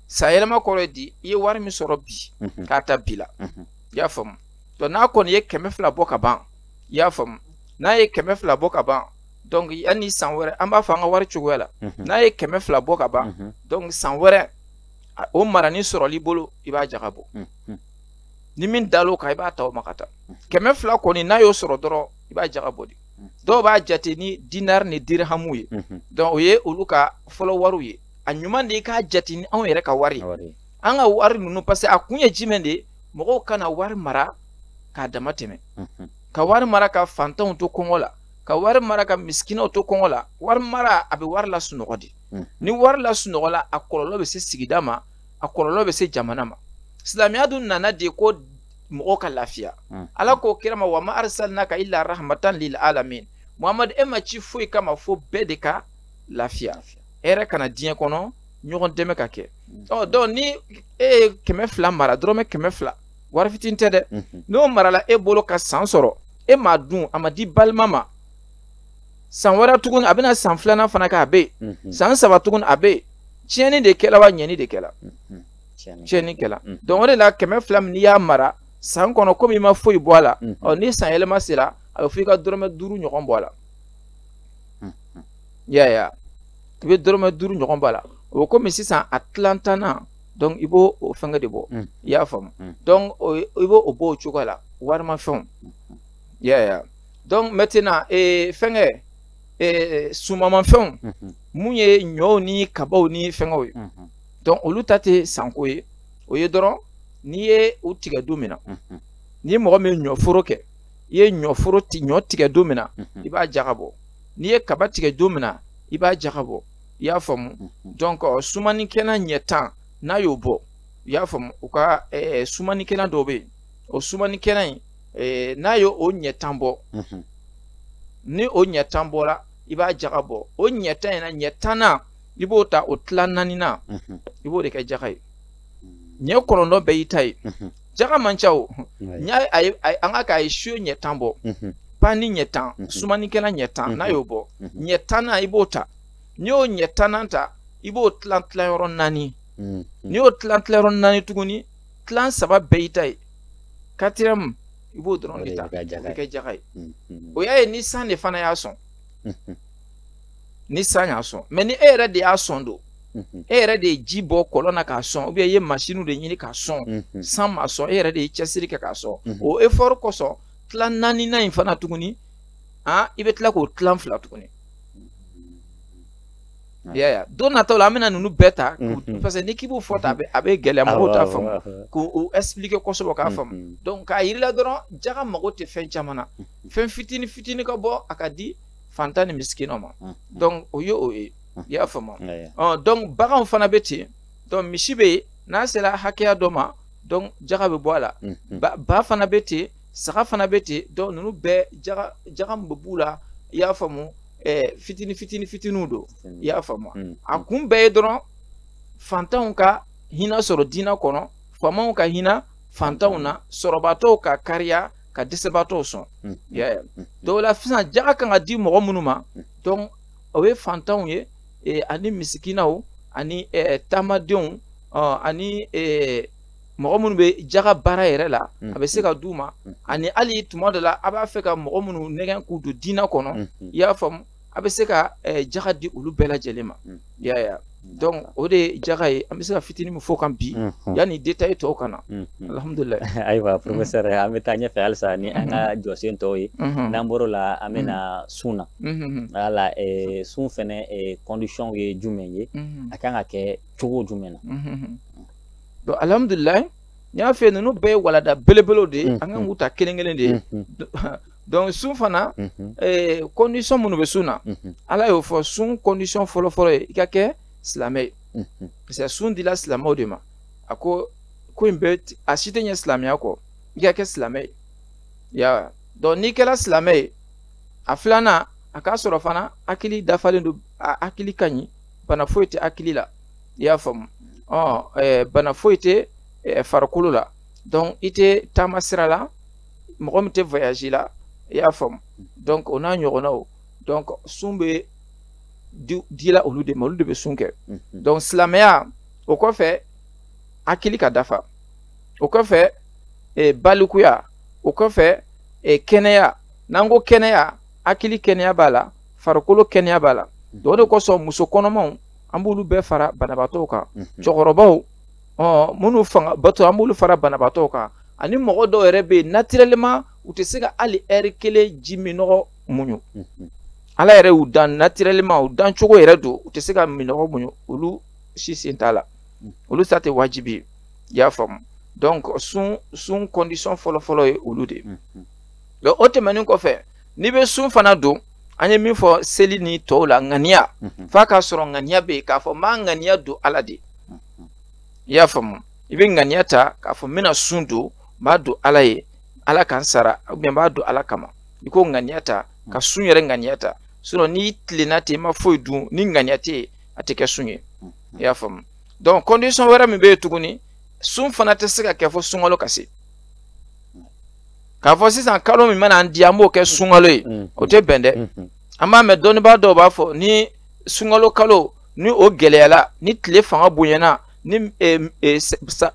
kɔrɔ ye di i ye wari min sɔrɔ bi k'a ta bi la i y'a faamu donc n'a kɔni ye 200 bɔ ka ban i y'a faamu n'a ye 200 bɔ ka ban donc yanni san wɛrɛ an b'a fɔ an ka wari cogoya la n'a ye 200 bɔ ka ban donc san wɛrɛ o marani sɔrɔli bolo i b'a jaga bɔ ni min dal'o kan i b'a ta o ma ka taa 200 kɔni n'a y'o sɔrɔ dɔrɔn i b'a jaga bɔ de dɔw b'a jate ni dinar ni dirhamu ye donc o ye olu ka fɔlɔ wariw ye a ɲuman de i k'a jate ni anw yɛrɛ ka wari an ka wari ninnu parce que a kun ye jumɛn de ye mɔgɔw kana wari mara k'a dama tɛmɛ ka wari mara ka fantanw to kɔngɔ la ka wari mara ka miskinaw to kɔngɔ la wari mara a bɛ wari la sunɔgɔ de ni wari la sunɔgɔ la a kɔlɔlɔ bɛ se sigida ma a kɔlɔlɔ bɛ se jamana ma silamɛya dun nana de ko mɔgɔw ka lafiya ala k'o kira ma wa ma arsalnaka illa rahmatan lil alamin muhamadu e ma ci foyi kama fo bɛɛ de ka lafiya hɛrɛ kana diɲɛ kɔnɔ ɲɔgɔn dɛmɛ ka kɛ donc ni e ye 200 mara dɔrɔmɛ 200 wari fitinin tɛ dɛ n'o marala e bolo ka san sɔrɔ e m'a dun a ma di balima ma san wɛrɛ tuguni a bɛna san 2nan fana kɛ a bɛ yen san 3 tuguni a bɛ yen tiɲɛni de kɛla wa ɲɛni de kɛla tiɲɛni kɛla donc o de la 200 min n'i y'a mara san kɔnɔ komi i ma foyi bɔ a la ni san yɛlɛma sera a bɛ fɔ i ka dɔrɔmɛ 5 ɲɔgɔn bɔ a la i y'a ye i bɛ dɔrɔmɛ 5 ɲɔgɔn bɔ a la o komi sisan a tilantanna donc i b'o fɛngɛ de bɔ i y'a faamu donc i b'o bɔ o cogo la warimafɛnw i y'a ye donc maintenant fɛngɛ sumamafɛnw mun ye ɲɔw ni kabaw ni fɛngɛw ye donc olu ta tɛ sanko ye o ye dɔrɔn n'i ye o tigɛ don min na ni mɔgɔ min ye ɲɔforo kɛ i ye ɲɔ tigɛ don min na i b'a jaga bɔ n'i ye kaba tigɛ don min na i b'a jaga bɔ i y'a faamu donc sumanikɛla ɲɛ 10 n'a y'o bɔ i y'a faamu u ka sumanikɛla dɔw bɛ yen o sumanikɛla in n'a y'o ɲɛ 10 bɔ ni o ɲɛ 10 bɔra i b'a jaga bɔ o ɲɛ 10 in na ɲɛ 10nan i b'o ta o tila 4nan i b'o de kɛ jaga ye ɲɛ 9 bɛɛ y'i ta ye jaga man ca o an ka k'a ye su ɲɛ 10 bɔ pas ni ɲɛ 10 sumanikɛla ɲɛ 10 n'a y'o bɔ ɲɛ tanna i b'o ta n'i y'o ɲɛ tanna ta i b'o tilan yɔrɔ 4 n'i y'o tilan yɔrɔ 4 tuguni tilan 3 bɛɛ i ta ye 4e i b'o dɔrɔn de ta o bɛ kɛ jaga ye o y'a ye ni san de fana y'a sɔn ni san y'a sɔn mais ni e yɛrɛ de y'a sɔn don e yɛrɛ de ye ji bɔ kɔlɔn na k'a sɔn ou bien i ye machine de ɲini k'a sɔn san ma sɔn e yɛrɛ de ye cɛsiri kɛ k'a sɔn o effort kosɔn tilan 4nan in fana tuguni i bɛ tila k'o tilan 2 tuguni ya don nataw la an bɛna ninnu bɛɛ ta parce que ni k'i b'o fɔ ta a bɛ gɛlɛya mɔgɔw t'a faamu k'o expliquer kosɛbɛ k'a faamu donc k'a yir'i la dɔrɔn jaga mago tɛ fɛn caman na fɛn fitini fitini ka bɔ a ka di fantan ni miskinaw ma donc o ye o ye i y'a faamu donc baganw fana bɛ ten donc misi bɛ yen n'a sera hakɛya dɔ ma donc jaga bɛ bɔ a la ba fana bɛ ten saga fana bɛ ten donc ninnu bɛɛ jaga min bɛ b'u la i y'a faamu fitiniw don i y'a faamu a kun bɛɛ ye dɔrɔn fantanw ka hinɛ sɔrɔ diinɛ kɔnɔ faamaw ka hinɛ fantanw na sɔrɔbatɔw ka kariya ka dɛsɛbatɔw sɔn donc la sisan jaga kan ka di mɔgɔ minnu ma donc o ye fantanw ye ani misikinaw ani taamadenw ani mɔgɔ minnu bɛ jaga baara yɛrɛ la a bɛ se ka d'u ma ani hali tuma dɔ la a b'a fɛ ka mɔgɔ minnu nɛgɛn k'u don diinɛ kɔnɔ i y'a faamu a bɛ se ka jaga di olu bɛɛ lajɛlen ma i y'a ye donc o de ye jaga ye an bɛ se ka fitinin min fɔ kan bi yanni détail tɔw ka na alhamdulilayi ayiwa professeur an bɛ taa ɲɛfɛ halisa ni an ka jɔsen tɔw ye n'an bɔr'o la an bɛna sun na wala sun fɛnɛ condition ye jumɛn ye a kan ka kɛ cogo jumɛn na donc alhamdulilayi n y'a fɛ ninnu bɛɛ ye walada belebelew de ye an kan k'u ta kelen kelen de ye donc sun fana condition minnu bɛ sun na ala y'o fɔ sun condition fɔlɔ ye i ka kɛ silamɛ ye parce que sun dila silamɛw de ma a ko in bɛ a si tɛ ɲɛ silamɛya kɔ i ka kɛ silamɛ ye ya donc n'i kɛra silamɛ ye a filanan a k'a sɔrɔ fana hakili dafalen don a hakili ka ɲi bana foyi tɛ hakili la i y'a faamu bana foyi tɛ farikolo la donc i tɛ taama sira la mɔgɔ min tɛ voyage la i y'a faamu donc o n'a ɲɔgɔnnaw donc sun bɛ dila olu de ma olu de bɛ sun kɛ donc silamɛya o kɔfɛ hakili ka dafa o kɔfɛ balikuya o kɔfɛ kɛnɛya n'an ko kɛnɛya hakili kɛnɛya b'a la farikolo kɛnɛya b'a la donc o de kosɔn muso kɔnɔmaw an b'olu bɛɛ fara banabaatɔw kan cɛkɔrɔbaw minnu fanga bato an b'olu fara banabaatɔw kan ani mɔgɔ dɔw yɛrɛ bɛ yen naturellement u tɛ se ka hali heure kelen ji minɔgɔ muɲu ala yɛrɛ y'u dan naturellement u dan cogo yɛrɛ don u tɛ se ka minɔgɔ muɲu olu si sen t'a la olu ta tɛ wajibi ye i y'a faamu donc sun condition fɔlɔ ye olu de ye o tɛmɛnen kɔfɛ n'i bɛ sun fana don an ye min fɔ seli ni tɔw la ŋaniya f'a k'a sɔrɔ ŋaniya bɛ yen k'a fɔ n b'a ŋaniya don ala de i y'a faamu i bɛ ŋaniya ta k'a fɔ n bɛna sun don n b'a don ala ye ala k'an sara ou bien n b'a don ala kama i ko ŋaniya ta ka sun yɛrɛ ŋaniya ta sinon n'i tilenna ten i ma foyi dun ni ŋaniya tɛ yen a tɛ kɛ sun ye i y'a faamu donc condition wɛrɛ min bɛ yen tuguni sun fana tɛ se ka kɛ fɔ sunkalo ka se k'a fɔ sisan kalo min mana an di an b'o kɛ sunkalo ye o tɛ bɛn dɛ an b'a mɛn dɔnnibaa dɔw b'a fɔ ni sunkalo kalo ni o gɛlɛyala ni tile fanga bonyana ni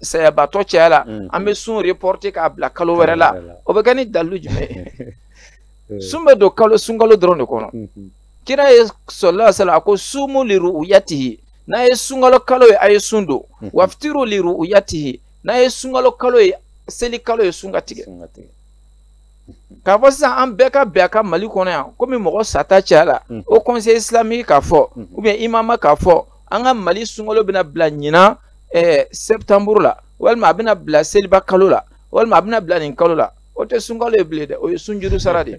sayabatɔ cayala an bɛ sun reporter k'a bila kalo wɛrɛ la o bɛ kɛ ni dalilu jumɛn ye sun bɛ don sunkalo dɔrɔn de kɔnɔ kira ye sallallahu alaihi wasallam a ko sumu li ru'yatihi n'a ye sunkalo kalo ye a ye sun don waftiru li ru'yatihi n'a ye sunkalo kalo ye seli kalo ye sun ka tigɛ k'a fɔ sisan an bɛɛ ka bɛn a ka Mali kɔnɔ yan komi mɔgɔ sata cayala o conseil islamique k'a fɔ ou bien imama k'a fɔ an ka Mali sunkalo bɛna bila ɲinan septembre la walima a bɛna bila seliba kalo la walima a bɛna bila nin kalo la o tɛ sunkalo ye bilen dɛ o ye sunjuru sara de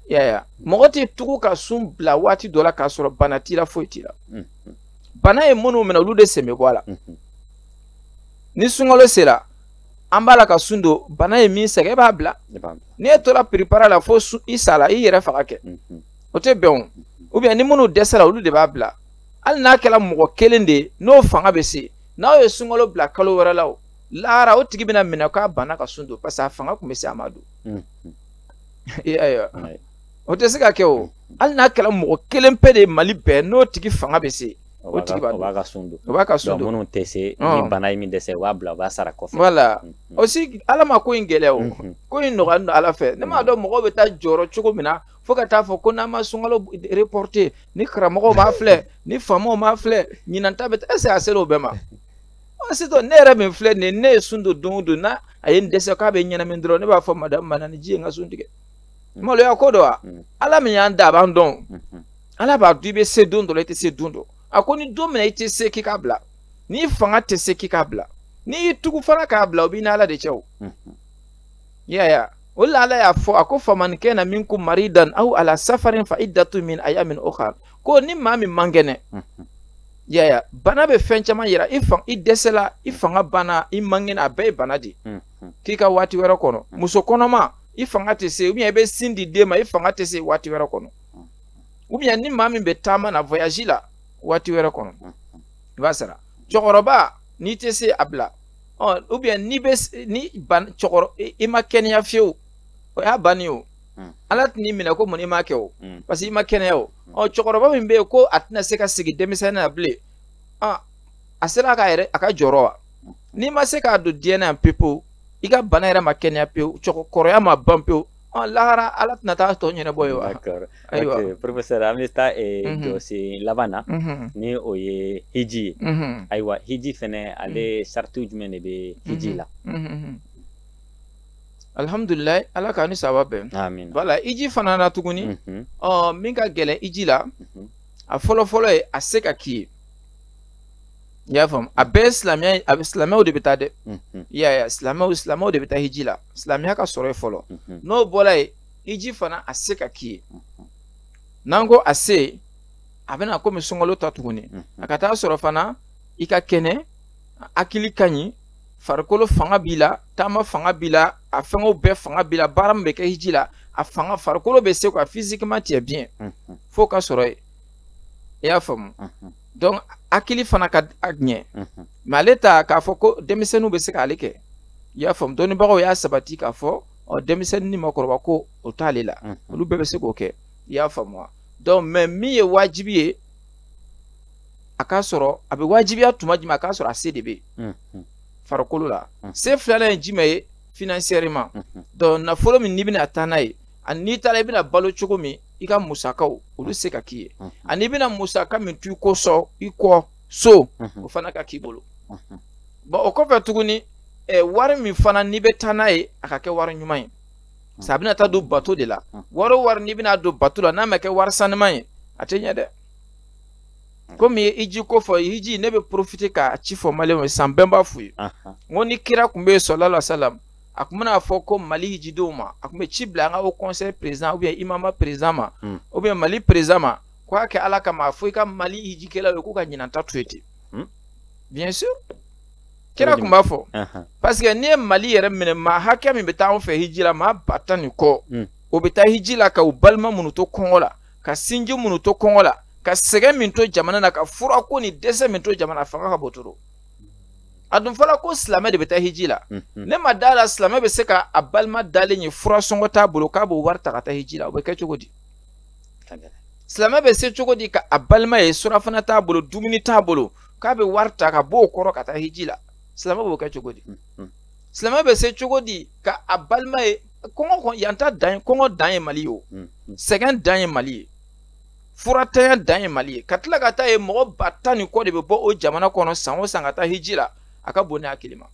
yaya mɔgɔ tɛ tugu ka sun bila waati dɔ la k'a sɔrɔ bana t'i la foyi t'i la bana ye minnu minɛ olu de sen bɛ bɔ a la ni sunkalo sera an b'a la ka sun don bana ye min sɛgɛn e b'a bila n'e tora préparer la fo i sala i yɛrɛ faga kɛ o tɛ bɛn o ou bien ni minnu dɛsɛra olu de b'a bila hali n'a kɛra mɔgɔ kelen de ye n'o fanga bɛ se n'aw ye sunkalo bila kalo wɛrɛ la o lahara o tigi bɛna minɛ k'a banna ka sun don parce que a fanga tun bɛ se a ma don ayiwa o tɛ se ka kɛ o al n'a kɛla mɔgɔ kelen pe de Mali bɛɛ n'o tigi fanga bɛ se o tigi b'a ka sundu minnu tɛ se ni bana ye min dɛsɛ u b'a bila u b'a sara kɔfɛ voilà aussi ala ma ko in gɛlɛya o ko in nɔgɔya ala fɛ ne m'a dɔn mɔgɔw bɛ taa jɔyɔrɔ cogo min na fo ka taa fɔ ko n'an ma sunkalo reporter ni karamɔgɔw m'a filɛ ni faamaw m'a filɛ ɲinan ta bɛ taa est-ce que a sera o bɛɛ ma sisan ne yɛrɛ min filɛ nin ne ye sun don don o don na a ye n dɛsɛ k'a bɛ ɲɛnamin dɔrɔn ne b'a fɔ madame Manani ji ye n ka sun tigɛ maloya ko dɔ wa ala min y'an da a b'an dɔn ala b'a dɔn i bɛ se don dɔ la i tɛ se don dɔ a ko ni don min na i tɛ se k'i k'a bila ni fanga tɛ se k'i k'a bila ni y'i tugu fana k'a bila o b'i n'ala de cɛ o ya o la ala y'a fɔ a ko faman kana minkum maridan aw ala safarin fa iddatu min ayamin ukhar ko ni maa min man kɛnɛ ya bana bɛ fɛn caman yira i dɛsɛla i fanga bana i man kɛnɛ a bɛɛ ye bana de k'i ka waati wɛrɛ kɔnɔ muso kɔnɔma i fanga tɛ se ou bien i bɛ sin di den ma i fanga tɛ se waati wɛrɛ kɔnɔ ou bien ni maa min bɛ taama na voyage la waati wɛrɛ kɔnɔ i b'a sara cɛkɔrɔba n'i tɛ se a bila ou bien ni cɛkɔrɔba i ma kɛnɛya fiyewu o y'a bannen o ala tɛ n'i minɛ ko mun i m'a kɛ o parce que i ma kɛnɛya o cɛkɔrɔba min bɛ yen ko a tɛna se ka sigi denmisɛnnin na bilen a sera a ka jɔyɔrɔ wa n'i ma se k'a don diɲɛ na yan pewu i ka bana yɛrɛ ma kɛnɛya pewu kɔrɔya ma ban pewu lahara ala tɛna taa tɔ ɲɛnabɔ ye wa ok professeur an bɛ taa jɔsen laban na ni o ye hiji ye ayiwa hiji fɛnɛ ale saritiw jumɛn de bɛ hiji la alhamdulilayi ala k'a ni saba bɛn wala hiji fana na tuguni min ka gɛlɛn hiji la a fɔlɔ-fɔlɔ ye a se ka k'i ye i y'a faamu a bɛɛ silamɛw de bɛ taa dɛ silamɛw de bɛ taa hiji la silamɛya ka sɔrɔ ye fɔlɔ n'o bɔra ye hiji fana a se ka k'i ye n'an ko a se a bɛna komi sunkalo ta tuguni a ka taa sɔrɔ fana i ka kɛnɛ hakili ka ɲi farikolo fanga b'i la taama fanga b'i la a fɛngɛw bɛɛ fanga b'i la baara min bɛ kɛ hiji la a fanga farikolo bɛ se quoi physiquement tu es bien fo ka sɔrɔ ye i y'a faamu donc hakili fana ka ɲɛ mais ale ta k'a fɔ ko denmisɛnninw bɛ se k'ale kɛ i y'a faamu dɔnnibagaw y'a sabati k'a fɔ denmisɛnnin ni makɔrɔba ko o t'ale la olu bɛɛ bɛ se k'o kɛ i y'a faamu wa donc mais min ye wajibi ye a k'a sɔrɔ a bɛ wajibiya tuma jumɛn a k'a sɔrɔ a se de bɛ yen farikolo la se filanan ye jumɛn ye financièrement donc nafolo min n'i bɛna taa n'a ye ani n'i taara i bɛna balo cogo min i ka musakaw olu se ka k'i ye ani i bɛna musaka min to i kɔ i kɔ so o fana ka k'i bolo bon o kɔfɛ tuguni wari min fana n'i bɛ taa n'a ye a ka kɛ wari ɲuman ye sa a bɛna taa don bato de la wari o wari n'i bɛna don bato la n'a ma kɛ wari sanuman ye a tɛ ɲɛ dɛ komi hiji ko fɔ hiji ne bɛ profiter k'a ci fɔ maliyɛnw ye san bɛɛ b'a f'u ye n ko ni kira tun bɛ yen sallallahu alaihi wa sallam a tun bɛna fɔ ko mali hijidenw ma a tun bɛ ci bila an ka haut conseil président ou bien imama président ma ou bien mali président ma ko a kɛ ala kama a fɔ i ka mali hijikɛlaw ye k'u ka ɲinanta to yen ten bien sûr kira tun b'a fɔ parce que n'i ye mali yɛrɛ minɛ maa hakɛ min bɛ taa anw fɛ hiji la maa 10,000 ni kɔ o bɛ taa hiji la ka u balima minnu to kɔngɔ la ka sinji minnu to kɔngɔ la ka sɛgɛn min to jamana na ka furako ni dɛsɛ min to jamana fanga ka bɔtoro a dun fɔla ko silamɛ de bɛ taa hiji la ne ma da la silamɛ bɛ se ka a balima dalen ye fura sɔngɔ t'a bolo k'a b'o wari ta ka taa hiji la o bɛ kɛ cogo di silamɛ bɛ se cogo di ka a balima ye surafana t'a bolo dumuni t'a bolo k'a bɛ wari ta ka bɔ o kɔrɔ ka taa hiji la silamɛ b'o kɛ cogo di silamɛ bɛ se cogo di ka a balima ye kɔngɔ yan ta dan kɔngɔ dan ye mali ye o sɛgɛn dan ye mali ye furatanya dan ye mali ye ka tila ka taa ye mɔgɔ 10,000 ni kɔ de bɛ bɔ o jamana kɔnɔ san o san ka taa hiji la a ka bon ne hakili ma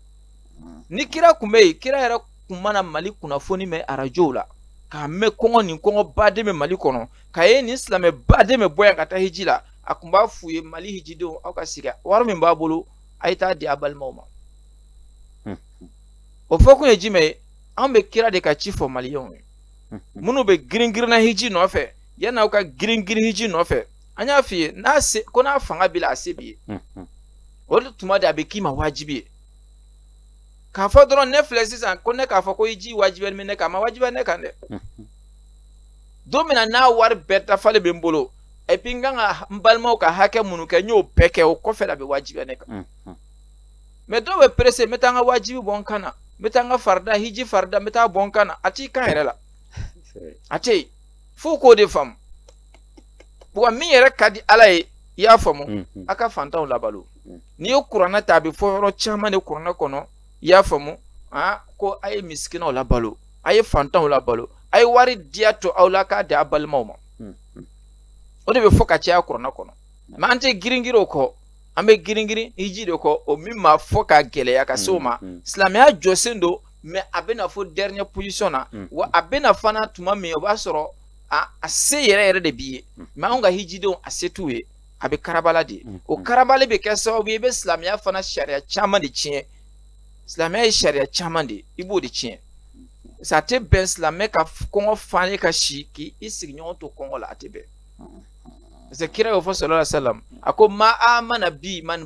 ni kira tun bɛ yen kira yɛrɛ tun mana mali kunnafoni mɛn arajow la k'a mɛn kɔngɔ ni kɔngɔ baden bɛ mali kɔnɔ k'a ye nin silamɛ baden bɛ bɔ yan ka taa hiji la a tun b'a f'u ye mali hijidenw aw ka sigi wari min b'a bolo a ye taa di a balimaw ma o fɔ kun ye jumɛn ye an bɛ kira de ka ci fɔ maliyɛnw ye minnu bɛ girin-girinna hiji nɔfɛ yan'aw ka girin-girin hiji nɔfɛ an y'a f'i ye ko n'a fanga b'i la a se b'i ye o de tuma de a bɛ k'i ma wajibi ye k'a fɔ dɔrɔn ne filɛ sisan ko ne k'a fɔ ko hiji wajibiyalen bɛ ne kan a ma wajibiya ne kan dɛ don min na n'a wari bɛɛ dafalen bɛ n bolo et puis n kan ka n balimaw ka hakɛ minnu kɛ n y'o bɛɛ kɛ o kɔfɛ la a bɛ wajibiya ne kan mais dɔw bɛ pressé n bɛ taa n ka wajibi bɔ n kan na n bɛ taa n ka farida hiji farida n bɛ taa bɔ n kan na a t'i kan yɛrɛ la a tɛ yen f'u k'o de faamu wa min yɛrɛ ka di Ala ye i y'a faamu a ka fantanw labalo n'i ye kuranɛ ta a bɛ fɔ yɔrɔ caman de kuranɛ kɔnɔ i y'a faamu ko a ye miskinaw labalo a ye fantanw labalo a ye wari diya to aw la k'a di a balimaw ma o de bɛ fɔ ka caya kuranɛ kɔnɔ mais an tɛ girin-girin o kɔ an bɛ girin-girin hiji de kɔ o min ma fɔ ka gɛlɛya ka se o ma silamɛya jɔsen don mais a bɛna fɔ dernière position na wa a bɛna fana tuma min o b'a sɔrɔ a se yɛrɛ yɛrɛ de b'i ye mais anw ka hijidenw a se t'u ye a bɛ karabala de o karabali bɛ kɛ sababu ye i bɛ silamɛya fana sariya caman de tiɲɛ silamɛya ye sariya caman de i b'o de tiɲɛ parce que a tɛ bɛn silamɛ ka kɔngɔ fane ka si k'i sigiɲɔgɔn to kɔngɔ la a tɛ bɛn parce que kira y'o fɔ sallallahu alaihi wasallam a ko ma amana bi man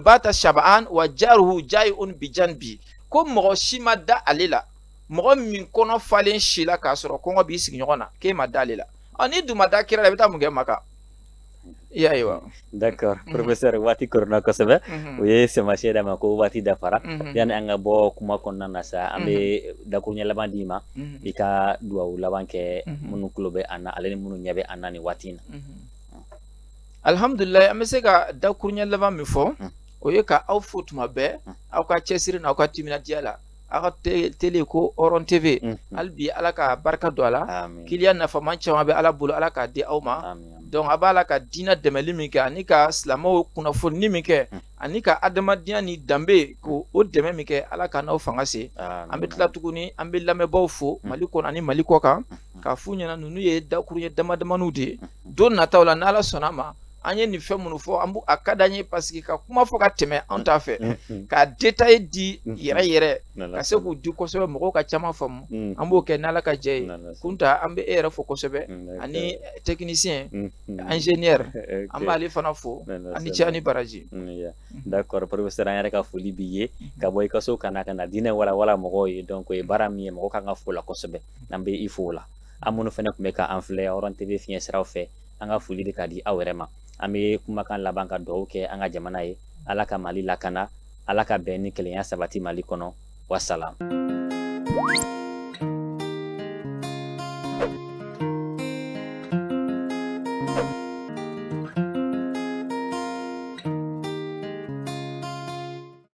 bata shab'an wa jaruhu jai'un bi janbi ko mɔgɔ si ma da ale la mɔgɔ min kɔnɔ falen si la k'a sɔrɔ kɔngɔ b'i sigi ɲɔgɔn na k'e ma da ale la ni dun ma da kira la i bɛ taa mun kɛ Maka i y'a ye wa d'accord professeur waati korona kosɛbɛ o ye sɛmasiyɛ d'a ma ko waati dafara yani an ka bɔ kuma kɔnɔna na sa an bɛ dakuruɲɛ laban d'i ma i ka dugawu laban kɛ minnu tulo bɛ an na ale ni minnu ɲɛ bɛ an na nin waati in na alhamdulilayi an bɛ se ka dakuruɲɛ laban min fɔ o ye ka aw fo tuma bɛɛ aw ka cɛsiri n'aw ka timinadiya la aw ka télé ko Horon TV hali bi Ala ka barika don a la kiliyan nafaman caman bɛ Ala bolo Ala k'a di aw ma donc a b'a la ka diinɛ dɛmɛli min kɛ ani ka silamɛw kunnafoni min kɛ ani ka adamadenya ni danbe ko o dɛmɛ min kɛ Ala ka n'aw fanga se an bɛ tila tuguni an bɛ lamɛnbaaw fo Mali kɔnɔ ani Mali kɔ kan k'a f'u ɲɛna ninnu ye dakuruɲɛ damadamaniw de ye don nataw la n'Ala sɔnna ma an ye nin fɛn minnu fɔ an a ka d'an ye parce que ka kuma fɔ ka tɛmɛ an t'a fɛ ka détail di yɛrɛ yɛrɛ ka se k'u di kosɛbɛ mɔgɔw ka caman faamu an b'o kɛ n'Ala ka jɛ ye kunta an bɛ e yɛrɛ fo kosɛbɛ ani technicien ingénieur an b'ale fana fo ani cɛ ani baraji d'accord professeur an yɛrɛ ka foli b'i ye ka bɔ i ka so ka na diinɛ walawala mɔgɔw ye donc o ye baara min ye mɔgɔ kan ka fo la kosɛbɛ an bɛ i fo o la an minnu fana tun bɛ k'an filɛ Horon TV fiɲɛ siraw fɛ an ka foli de ka di aw yɛrɛ ma an bɛ kumakan laban ka dugawu kɛ an ka jamana ye Ala ka Mali lakana Ala ka bɛn ni kelenya sabati Mali kɔnɔ wassalam